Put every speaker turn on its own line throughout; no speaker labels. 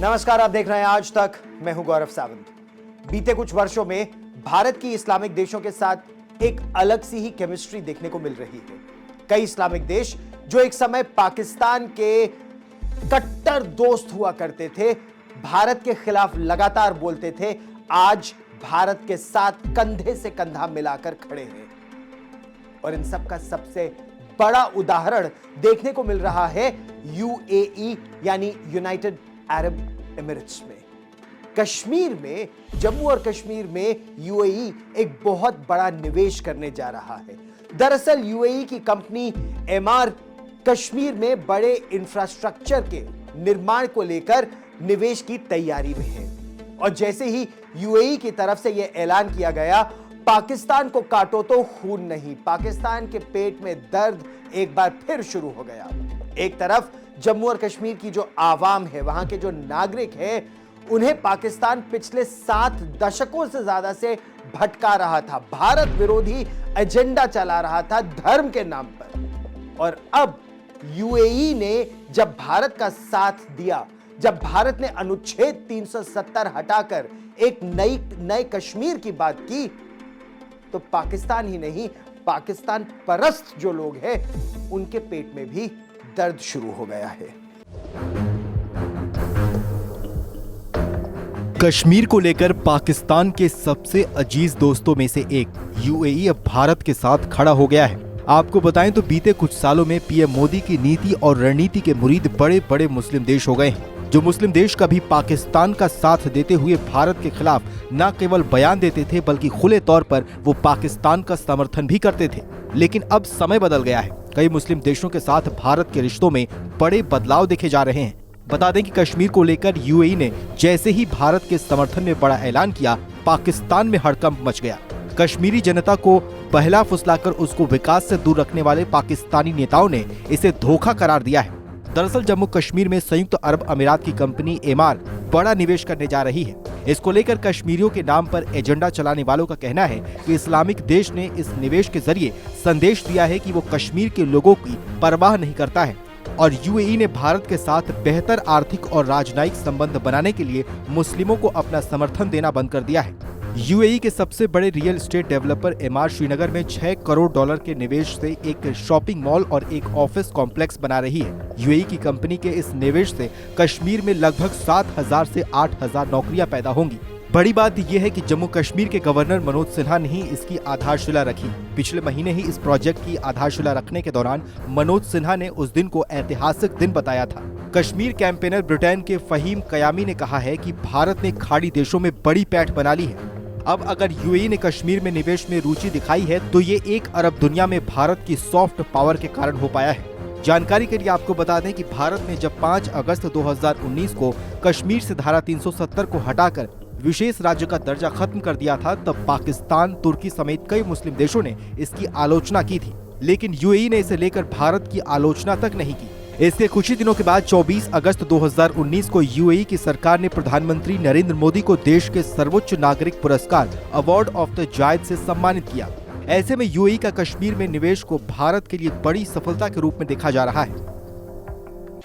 नमस्कार, आप देख रहे हैं आज तक। मैं हूं गौरव सावंत। बीते कुछ वर्षों में भारत की इस्लामिक देशों के साथ एक अलग सी ही केमिस्ट्री देखने को मिल रही है। कई इस्लामिक देश जो एक समय पाकिस्तान के कट्टर दोस्त हुआ करते थे, भारत के खिलाफ लगातार बोलते थे, आज भारत के साथ कंधे से कंधा मिलाकर खड़े हैं। और इन सब का सबसे बड़ा उदाहरण देखने को मिल रहा है यूएई यानी यूनाइटेड अरब एमिरेट्स में। कश्मीर में, जम्मू और कश्मीर में यूएई एक बहुत बड़ा निवेश करने जा रहा है। दरअसल यूएई की कंपनी एमार कश्मीर में बड़े इंफ्रास्ट्रक्चर के निर्माण को लेकर निवेश की तैयारी में है। और जैसे ही यूएई की तरफ से यह ऐलान किया गया, पाकिस्तान को काटो तो खून नहीं, पाकिस्तान के पेट में दर्द एक बार फिर शुरू हो गया। एक तरफ जम्मू और कश्मीर की जो आवाम है, वहां के जो नागरिक हैं, उन्हें पाकिस्तान पिछले 7 दशकों से ज्यादा से भटका रहा था, भारत विरोधी एजेंडा चला रहा था धर्म के नाम पर। और अब यूएई ने जब भारत का साथ दिया, जब भारत ने अनुच्छेद 370 हटाकर एक नए कश्मीर की बात की, तो पाकिस्तान ही नहीं, पाकिस्तान परस्त जो लोग हैं, उनके पेट में भी दर्द शुरू हो गया है।
कश्मीर को लेकर पाकिस्तान के सबसे अजीज दोस्तों में से एक यूएई अब भारत के साथ खड़ा हो गया है। आपको बताएं तो बीते कुछ सालों में पीएम मोदी की नीति और रणनीति के मुरीद बड़े बड़े मुस्लिम देश हो गए हैं। जो मुस्लिम देश कभी पाकिस्तान का साथ देते हुए भारत के खिलाफ न केवल बयान देते थे, बल्कि खुले तौर पर वो पाकिस्तान का समर्थन भी करते थे। लेकिन अब समय बदल गया है। कई मुस्लिम देशों के साथ भारत के रिश्तों में बड़े बदलाव देखे जा रहे हैं। बता दें कि कश्मीर को लेकर यूएई ने जैसे ही भारत के समर्थन में बड़ा ऐलान किया, पाकिस्तान में हड़कंप मच गया। कश्मीरी जनता को पहला फुसलाकर उसको विकास से दूर रखने वाले पाकिस्तानी नेताओं ने इसे धोखा करार दिया है। दरअसल जम्मू कश्मीर में संयुक्त अरब अमीरात की कंपनी एमार बड़ा निवेश करने जा रही है। इसको लेकर कश्मीरियों के नाम पर एजेंडा चलाने वालों का कहना है कि इस्लामिक देश ने इस निवेश के जरिए संदेश दिया है कि वो कश्मीर के लोगों की परवाह नहीं करता है। और यूएई ने भारत के साथ बेहतर आर्थिक और राजनयिक संबंध बनाने के लिए मुस्लिमों को अपना समर्थन देना बंद कर दिया है। यूएई के सबसे बड़े real estate developer Emaar Srinagar में $6 करोड़ के निवेश से एक शॉपिंग मॉल और एक ऑफिस कॉम्प्लेक्स बना रही है। यूएई की कंपनी के इस निवेश से कश्मीर में लगभग 7,000 से 8,000 नौकरियां पैदा होंगी। बड़ी बात यह है कि जम्मू कश्मीर के गवर्नर मनोज सिन्हा ने ही इसकी आधारशिला रखी। पिछले महीने ही इस प्रोजेक्ट की आधारशिला रखने के दौरान मनोज सिन्हा ने उस दिन को ऐतिहासिक दिन बताया था। कश्मीर कैंपेनर ब्रिटेन के फहीम कयामी ने कहा है कि भारत ने खाड़ी देशों में बड़ी पैठ बना ली है। अब अगर यूएई ने कश्मीर में निवेश में रुचि दिखाई है, तो ये एक अरब दुनिया में भारत की सॉफ्ट पावर के कारण हो पाया है। जानकारी के लिए आपको बता दें कि भारत ने जब 5 अगस्त 2019 को कश्मीर से धारा 370 को हटाकर विशेष राज्य का दर्जा खत्म कर दिया था, तब पाकिस्तान, तुर्की समेत कई मुस्लिम देशों ने इसकी आलोचना की थी। लेकिन यूएई ने इसे लेकर भारत की आलोचना तक नहीं की। इसके कुछ ही दिनों के बाद 24 अगस्त 2019 को यूएई की सरकार ने प्रधानमंत्री नरेंद्र मोदी को देश के सर्वोच्च नागरिक पुरस्कार अवार्ड ऑफ द जायद से सम्मानित किया। ऐसे में यूएई का कश्मीर में निवेश को भारत के लिए बड़ी सफलता के रूप में देखा जा रहा है।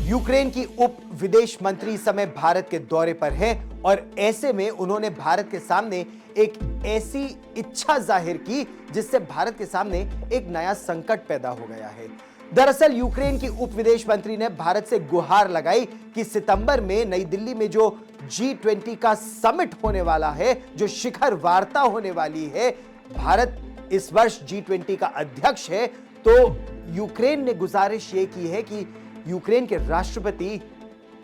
यूक्रेन की उप विदेश मंत्री इस समय भारत के दौरे पर है और ऐसे में उन्होंने भारत के सामने एक ऐसी इच्छा जाहिर की जिससे भारत के सामने एक नया संकट पैदा हो गया है। दरअसल यूक्रेन की उप विदेश मंत्री ने भारत से गुहार लगाई कि सितंबर में नई दिल्ली में जो G20 का समिट होने वाला है, जो शिखर वार्ता होने वाली है, भारत इस वर्ष G20 का अध्यक्ष है, तो यूक्रेन ने गुजारिश ये की है कि यूक्रेन के राष्ट्रपति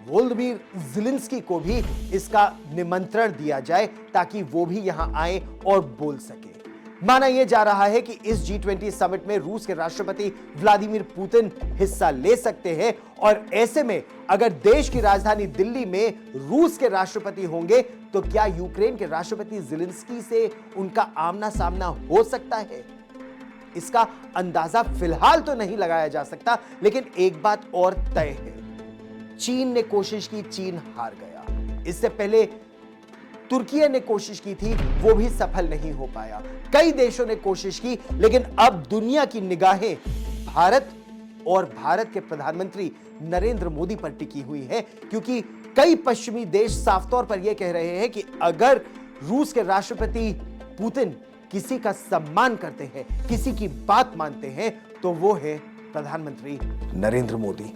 वोलोदिमीर ज़ेलेंस्की को भी इसका निमंत्रण दिया जाए ताकि वो भी यहां आए और बोल सके। माना यह जा रहा है कि इस G20 समिट में रूस के राष्ट्रपति व्लादिमीर पुतिन हिस्सा ले सकते हैं और ऐसे में अगर देश की राजधानी दिल्ली में रूस के राष्ट्रपति होंगे, तो क्या यूक्रेन के राष्ट्रपति ज़ेलेंस्की से उनका आमना सामना हो सकता है? इसका अंदाजा फिलहाल तो नहीं लगाया जा सकता, लेकिन एक बात और तय है, चीन ने कोशिश की, चीन हार गया। इससे पहले तुर्की ने कोशिश की थी, वो भी सफल नहीं हो पाया। कई देशों ने कोशिश की, लेकिन अब दुनिया की निगाहें भारत और भारत के प्रधानमंत्री नरेंद्र मोदी पर टिकी हुई है, क्योंकि कई पश्चिमी देश साफ तौर पर यह कह रहे हैं कि अगर रूस के राष्ट्रपति पुतिन किसी का सम्मान करते हैं, किसी की बात मानते हैं, तो वो है प्रधानमंत्री नरेंद्र मोदी।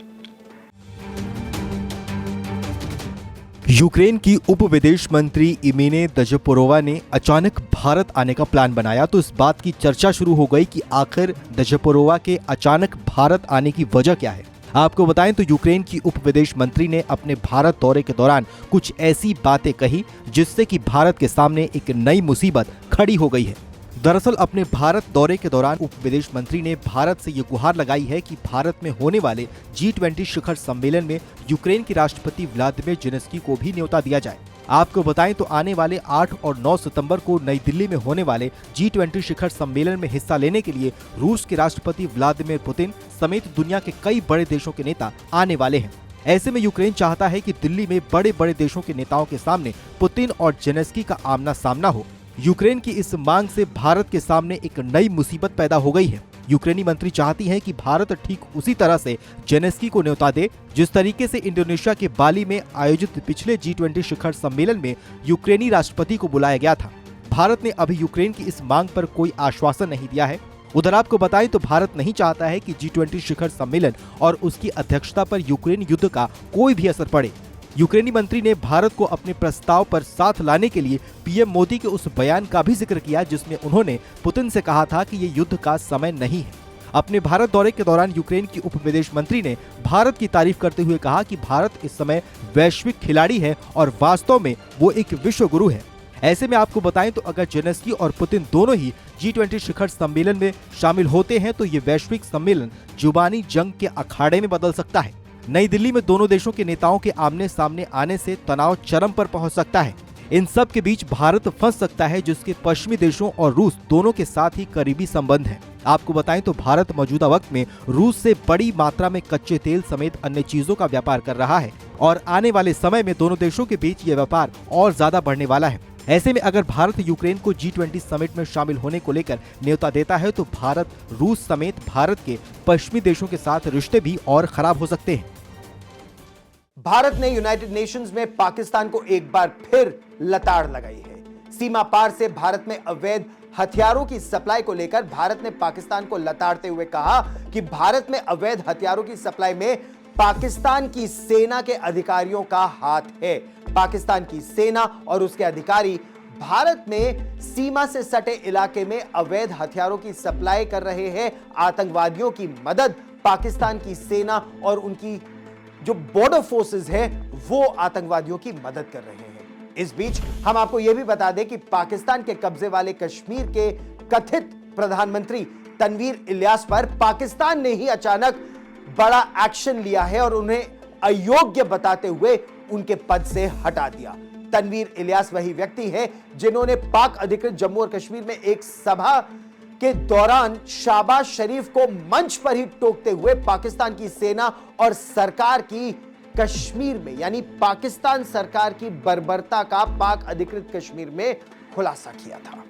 यूक्रेन की उप विदेश मंत्री इमेने दजपोरोवा ने अचानक भारत आने का प्लान बनाया तो इस बात की चर्चा शुरू हो गई कि आखिर दजपोरोवा के अचानक भारत आने की वजह क्या है। आपको बताएं तो यूक्रेन की उप विदेश मंत्री ने अपने भारत दौरे के दौरान कुछ ऐसी बातें कही जिससे कि भारत के सामने एक नई मुसीबत खड़ी हो गई है। दरअसल अपने भारत दौरे के दौरान उप विदेश मंत्री ने भारत से ये गुहार लगाई है कि भारत में होने वाले G20 शिखर सम्मेलन में यूक्रेन के राष्ट्रपति व्लादिमीर जेलेंस्की को भी न्योता दिया जाए। आपको बताएं तो आने वाले 8 और 9 सितंबर को नई दिल्ली में होने वाले G20 शिखर सम्मेलन में हिस्सा लेने के लिए रूस के राष्ट्रपति व्लादिमीर पुतिन समेत दुनिया के कई बड़े देशों के नेता आने वाले हैं। ऐसे में यूक्रेन चाहता है कि दिल्ली में बड़े बड़े देशों के नेताओं के सामने पुतिन और जेलेंस्की का आमना सामना हो। यूक्रेन की इस मांग से भारत के सामने एक नई मुसीबत पैदा हो गई है। यूक्रेनी मंत्री चाहती हैं कि भारत ठीक उसी तरह से जेलेंस्की को न्योता दे जिस तरीके से इंडोनेशिया के बाली में आयोजित पिछले G20 शिखर सम्मेलन में यूक्रेनी राष्ट्रपति को बुलाया गया था। भारत ने अभी यूक्रेन की इस मांग पर कोई आश्वासन नहीं दिया है। उधर आपको बताएं तो भारत नहीं चाहता है कि G20 शिखर सम्मेलन और उसकी अध्यक्षता पर यूक्रेन युद्ध का कोई भी असर पड़े। यूक्रेनी मंत्री ने भारत को अपने प्रस्ताव पर साथ लाने के लिए पीएम मोदी के उस बयान का भी जिक्र किया जिसमें उन्होंने पुतिन से कहा था कि ये युद्ध का समय नहीं है। अपने भारत दौरे के दौरान यूक्रेन की उप विदेश मंत्री ने भारत की तारीफ करते हुए कहा कि भारत इस समय वैश्विक खिलाड़ी है और वास्तव में वो एक विश्व गुरु है। ऐसे में आपको बताएं तो अगर जेलेंस्की और पुतिन दोनों ही G20 शिखर सम्मेलन में शामिल होते हैं तो ये वैश्विक सम्मेलन जुबानी जंग के अखाड़े में बदल सकता है। नई दिल्ली में दोनों देशों के नेताओं के आमने सामने आने से तनाव चरम पर पहुंच सकता है। इन सब के बीच भारत फंस सकता है जिसके पश्चिमी देशों और रूस दोनों के साथ ही करीबी संबंध हैं। आपको बताएं तो भारत मौजूदा वक्त में रूस से बड़ी मात्रा में कच्चे तेल समेत अन्य चीजों का व्यापार कर रहा है और आने वाले समय में दोनों देशों के बीच ये व्यापार और ज्यादा बढ़ने वाला है। ऐसे में अगर भारत यूक्रेन को G20 समिट में शामिल होने को लेकर न्योता देता है तो भारत रूस समेत भारत के पश्चिमी देशों के साथ रिश्ते भी और खराब हो सकते हैं।
भारत ने यूनाइटेड नेशंस में पाकिस्तान को एक बार फिर लताड़ लगाई है। सीमा पार से भारत में अवैध हथियारों की सप्लाई को लेकर भारत ने पाकिस्तान को लताड़ते हुए कहा कि भारत में अवैध हथियारों की सप्लाई में पाकिस्तान की सेना के अधिकारियों का हाथ है। पाकिस्तान की सेना और उसके अधिकारी भारत में सीमा से सटे इलाके में अवैध हथियारों की सप्लाई कर रहे हैं। आतंकवादियों की मदद पाकिस्तान की सेना और उनकी जो बॉर्डर फोर्सेस है वो आतंकवादियों की मदद कर रहे हैं। इस बीच हम आपको यह भी बता दें कि पाकिस्तान के कब्जे वाले कश्मीर के कथित प्रधानमंत्री तनवीर इलियास पर पाकिस्तान ने ही अचानक बड़ा एक्शन लिया है और उन्हें अयोग्य बताते हुए उनके पद से हटा दिया। तनवीर इलियास वही व्यक्ति है जिन्होंने पाक अधिकृत जम्मू और कश्मीर में एक सभा के दौरान शहबाज शरीफ को मंच पर ही टोकते हुए पाकिस्तान की सेना और सरकार की कश्मीर में यानी पाकिस्तान सरकार की बर्बरता का पाक अधिकृत कश्मीर में खुलासा किया था।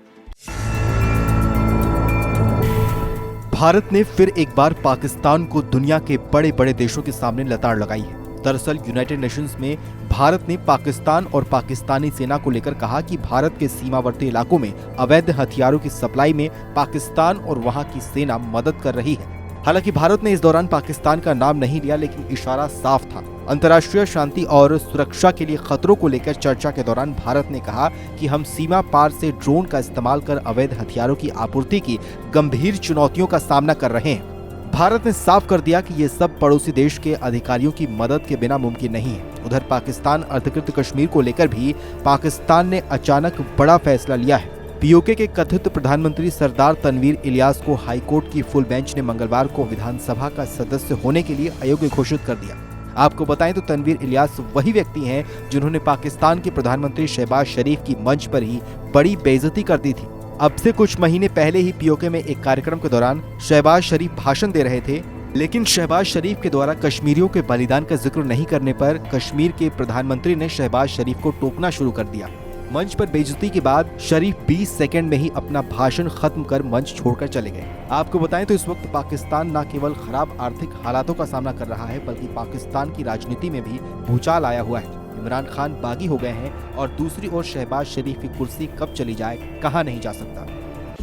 भारत ने फिर एक बार पाकिस्तान को दुनिया के बड़े बड़े देशों के सामने लताड़ लगाई है। दरअसल यूनाइटेड नेशंस में भारत ने पाकिस्तान और पाकिस्तानी सेना को लेकर कहा कि भारत के सीमावर्ती इलाकों में अवैध हथियारों की सप्लाई में पाकिस्तान और वहां की सेना मदद कर रही है। हालांकि भारत ने इस दौरान पाकिस्तान का नाम नहीं लिया लेकिन इशारा साफ था। अंतर्राष्ट्रीय शांति और सुरक्षा के लिए खतरों को लेकर चर्चा के दौरान भारत ने कहा कि हम सीमा पार से ड्रोन का इस्तेमाल कर अवैध हथियारों की आपूर्ति की गंभीर चुनौतियों का सामना कर रहे हैं। भारत ने साफ कर दिया कि ये सब पड़ोसी देश के अधिकारियों की मदद के बिना मुमकिन नहीं है। उधर पाकिस्तान अधिकृत कश्मीर को लेकर भी पाकिस्तान ने अचानक बड़ा फैसला लिया है। पीओके के कथित प्रधानमंत्री सरदार तनवीर इलियास को हाईकोर्ट की फुल बेंच ने मंगलवार को विधानसभा का सदस्य होने के लिए अयोग्य घोषित कर दिया। आपको बताएं तो तनवीर इलियास वही व्यक्ति हैं जिन्होंने पाकिस्तान के प्रधानमंत्री शहबाज शरीफ की मंच पर ही बड़ी बेइज्जती कर दी थी। अब से कुछ महीने पहले ही पीओके में एक कार्यक्रम के दौरान शहबाज शरीफ भाषण दे रहे थे, लेकिन शहबाज शरीफ के द्वारा कश्मीरियों के बलिदान का जिक्र नहीं करने पर कश्मीर के प्रधानमंत्री ने शहबाज शरीफ को टोकना शुरू कर दिया। मंच पर बेइज्जती के बाद शरीफ 20 सेकंड में ही अपना भाषण खत्म कर मंच छोड़कर चले गए। आपको बताएं तो इस वक्त पाकिस्तान न केवल खराब आर्थिक हालातों का सामना कर रहा है बल्कि पाकिस्तान की राजनीति में भी भूचाल आया हुआ है। इमरान खान बागी हो गए हैं और दूसरी ओर शहबाज शरीफ की कुर्सी कब चली जाए कहा नहीं जा सकता।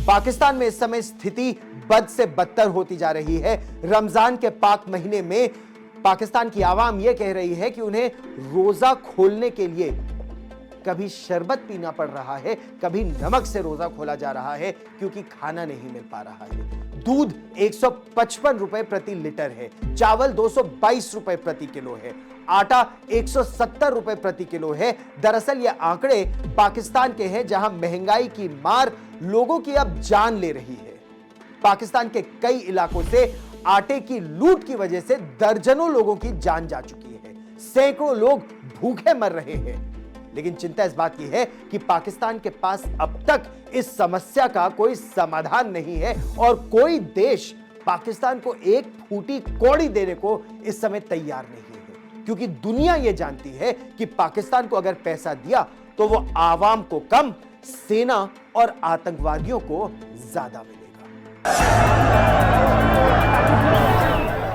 पाकिस्तान में इस समय स्थिति बद से बदतर होती जा रही है। रमजान के पाक महीने में पाकिस्तान की आवाम यह कह रही है कि उन्हें रोजा खोलने के लिए कभी शरबत पीना पड़ रहा है, कभी नमक से रोजा खोला जा रहा है क्योंकि खाना नहीं मिल पा रहा है। दूध 155 रुपए प्रति लीटर है, चावल 222 रुपए प्रति किलो है, आटा 170 रुपए प्रति किलो है। दरअसल ये आंकड़े पाकिस्तान के हैं जहां महंगाई की मार लोगों की अब जान ले रही है। पाकिस्तान के कई इलाकों से आटे की लूट की वजह से दर्जनों लोगों की जान जा चुकी है, सैकड़ों लोग भूखे मर रहे हैं। लेकिन चिंता इस बात की है कि पाकिस्तान के पास अब तक इस समस्या का कोई समाधान नहीं है और कोई देश पाकिस्तान को एक फूटी कौड़ी देने को इस समय तैयार नहीं है, क्योंकि दुनिया यह जानती है कि पाकिस्तान को अगर पैसा दिया तो वो आवाम को कम, सेना और आतंकवादियों को ज्यादा मिलेगा।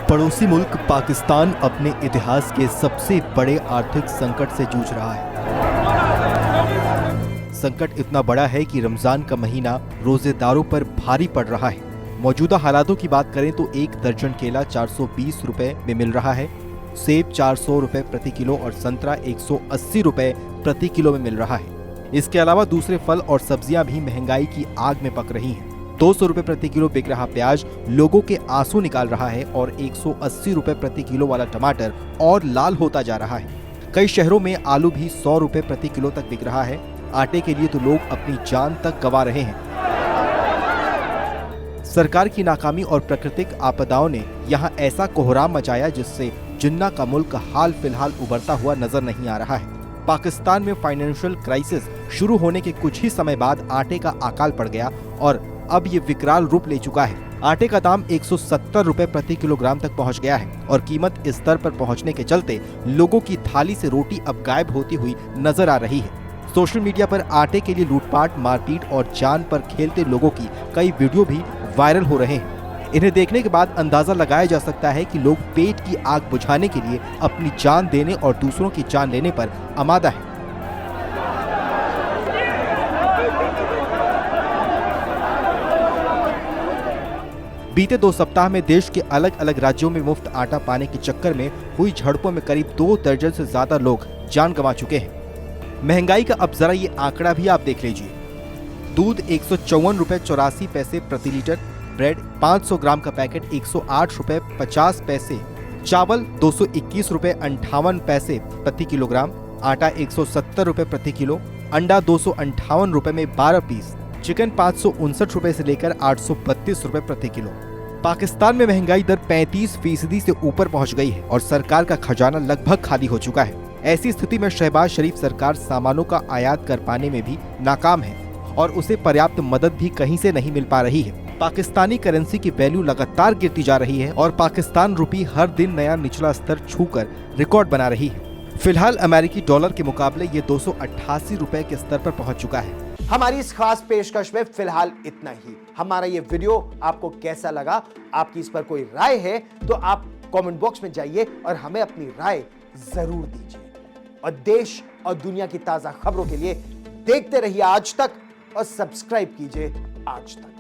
पड़ोसी मुल्क पाकिस्तान अपने इतिहास के सबसे बड़े आर्थिक संकट से जूझ रहा है। संकट इतना बड़ा है कि रमजान का महीना रोजेदारों पर भारी पड़ रहा है। मौजूदा हालातों की बात करें तो एक दर्जन केला 420 रुपए में मिल रहा है, सेब 400 रुपए प्रति किलो और संतरा 180 रुपए प्रति किलो में मिल रहा है। इसके अलावा दूसरे फल और सब्जियां भी महंगाई की आग में पक रही हैं। 200 रुपए प्रति किलो बिक रहा प्याज लोगों के आंसू निकाल रहा है और 180 रुपए प्रति किलो वाला टमाटर और लाल होता जा रहा है। कई शहरों में आलू भी 100 रुपए प्रति किलो तक बिक रहा है। आटे के लिए तो लोग अपनी जान तक गंवा रहे हैं। सरकार की नाकामी और प्राकृतिक आपदाओं ने यहाँ ऐसा कोहराम मचाया जिससे जिन्ना का मुल्क हाल फिलहाल उभरता हुआ नजर नहीं आ रहा है। पाकिस्तान में फाइनेंशियल क्राइसिस शुरू होने के कुछ ही समय बाद आटे का अकाल पड़ गया और अब ये विकराल रूप ले चुका है। आटे का दाम 170 रुपए प्रति किलोग्राम तक पहुंच गया है और कीमत इस स्तर पर पहुंचने के चलते लोगों की थाली से रोटी अब गायब होती हुई नजर आ रही है। सोशल मीडिया पर आटे के लिए लूटपाट, मारपीट और जान पर खेलते लोगों की कई वीडियो भी वायरल हो रहे हैं। इन्हें देखने के बाद अंदाजा लगाया जा सकता है कि लोग पेट की आग बुझाने के लिए अपनी जान देने और दूसरों की जान लेने पर आमादा है। बीते 2 सप्ताह में देश के अलग अलग राज्यों में मुफ्त आटा पाने के चक्कर में हुई झड़पों में करीब 2 दर्जन से ज्यादा लोग जान गंवा चुके हैं। महंगाई का अब जरा ये आंकड़ा भी आप देख लीजिए। दूध 154 रुपए 84 पैसे प्रति लीटर, ब्रेड 500 ग्राम का पैकेट 108 रुपए 50 पैसे, चावल 221 रुपए 58 पैसे प्रति किलोग्राम, आटा 170 रुपए प्रति किलो, अंडा 258 रुपए में 12 पीस, चिकन 559 रुपए से लेकर 832 रुपए प्रति किलो। पाकिस्तान में महंगाई दर 35% से ऊपर पहुंच गई है और सरकार का खजाना लगभग खाली हो चुका है। ऐसी स्थिति में शहबाज शरीफ सरकार सामानों का आयात कर पाने में भी नाकाम है और उसे पर्याप्त मदद भी कहीं से नहीं मिल पा रही है। पाकिस्तानी करेंसी की वैल्यू लगातार गिरती जा रही है और पाकिस्तान रुपी हर दिन नया निचला स्तर छूकर रिकॉर्ड बना रही है। फिलहाल अमेरिकी डॉलर के मुकाबले ये 288 रुपए के स्तर पर पहुंच चुका है।
हमारी इस खास पेशकश में फिलहाल इतना ही। हमारा ये वीडियो आपको कैसा लगा? आपकी इस पर कोई राय है तो आप कमेंट बॉक्स में जाइए और हमें अपनी राय जरूर दीजिए। और देश और दुनिया की ताजा खबरों के लिए देखते रहिए आज तक और सब्सक्राइब कीजिए आज तक।